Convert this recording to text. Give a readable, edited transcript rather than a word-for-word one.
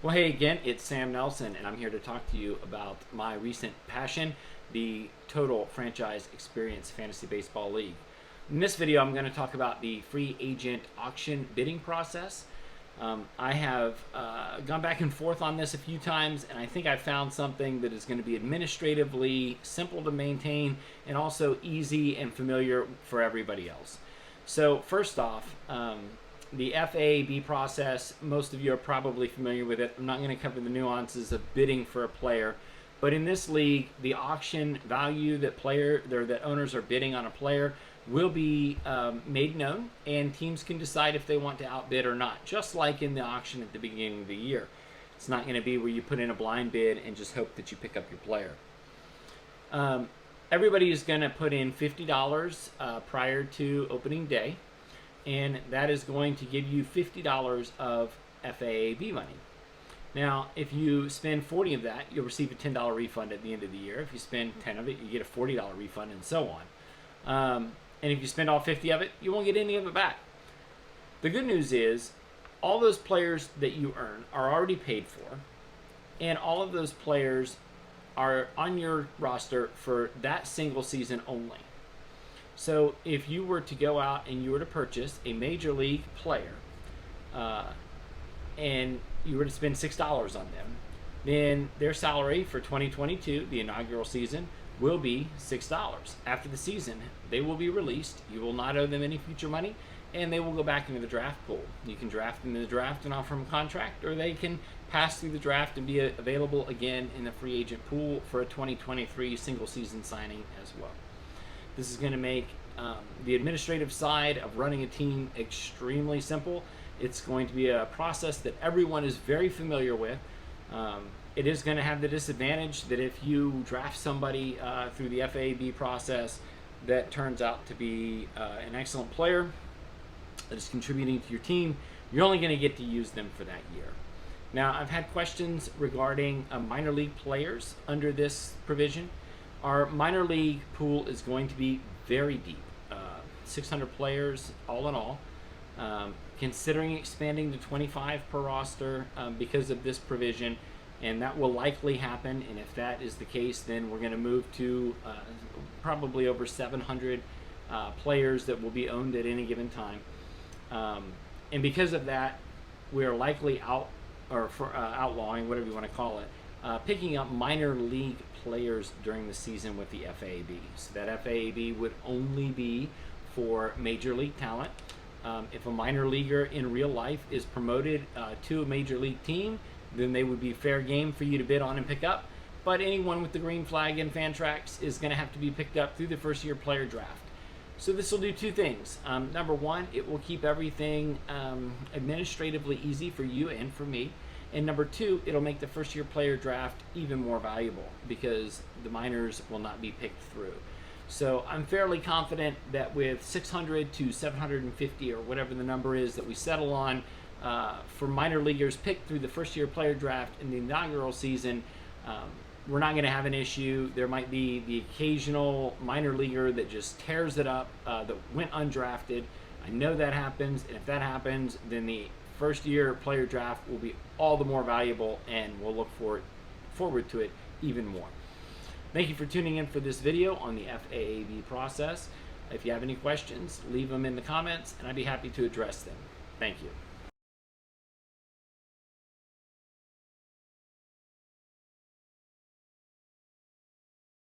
Well, hey again, it's Sam Nelson, and I'm here to talk to you about my recent passion, the Total Franchise Experience Fantasy Baseball League. In this video, I'm going to talk about the free agent auction bidding process. I have gone back and forth on this a few times, and I think I found something that is going to be administratively simple to maintain and also easy and familiar for everybody else. So first off, the FAAB process, most of you are probably familiar with it. I'm not going to cover the nuances of bidding for a player, but in this league, the auction value that owners are bidding on a player will be made known, and teams can decide if they want to outbid or not, just like in the auction at the beginning of the year. It's not going to be where you put in a blind bid and just hope that you pick up your player. Everybody is going to put in $50 prior to opening day, and that is going to give you $50 of FAAB money. Now, if you spend 40 of that, you'll receive a $10 refund at the end of the year. If you spend 10 of it, you get a $40 refund, and so on. And if you spend all 50 of it, you won't get any of it back. The good news is all those players that you earn are already paid for, and all of those players are on your roster for that single season only. So if you were to go out and you were to purchase a major league player and you were to spend $6 on them, then their salary for 2022, the inaugural season, will be $6. After the season, they will be released. You will not owe them any future money, and they will go back into the draft pool. You can draft them in the draft and offer them a contract, or they can pass through the draft and be available again in the free agent pool for a 2023 single season signing as well. This is going to make the administrative side of running a team extremely simple. It's going to be a process that everyone is very familiar with. It is going to have the disadvantage that if you draft somebody through the FAAB process that turns out to be an excellent player that is contributing to your team, you're only going to get to use them for that year. Now, I've had questions regarding minor league players under this provision. Our minor league pool is going to be very deep, 600 players all in all. Considering expanding to 25 per roster because of this provision, and that will likely happen. And if that is the case, then we're going to move to probably over 700 players that will be owned at any given time. And because of that, we're likely outlawing, whatever you want to call it, picking up minor league players during the season with the FAAB. So that FAAB would only be for major league talent. If a minor leaguer in real life is promoted to a major league team, then they would be fair game for you to bid on and pick up. But anyone with the green flag in Fantrax is going to have to be picked up through the first year player draft. So this will do two things. Number one, it will keep everything administratively easy for you and for me. And number two, it'll make the first year player draft even more valuable because the minors will not be picked through. So I'm fairly confident that with 600 to 750 or whatever the number is that we settle on for minor leaguers picked through the first year player draft in the inaugural season, we're not going to have an issue. There might be the occasional minor leaguer that just tears it up, that went undrafted. I know that happens, and if that happens, then the first year player draft will be all the more valuable, and we'll look forward to it even more. Thank you for tuning in for this video on the FAAB process. If you have any questions, leave them in the comments, and I'd be happy to address them. Thank you.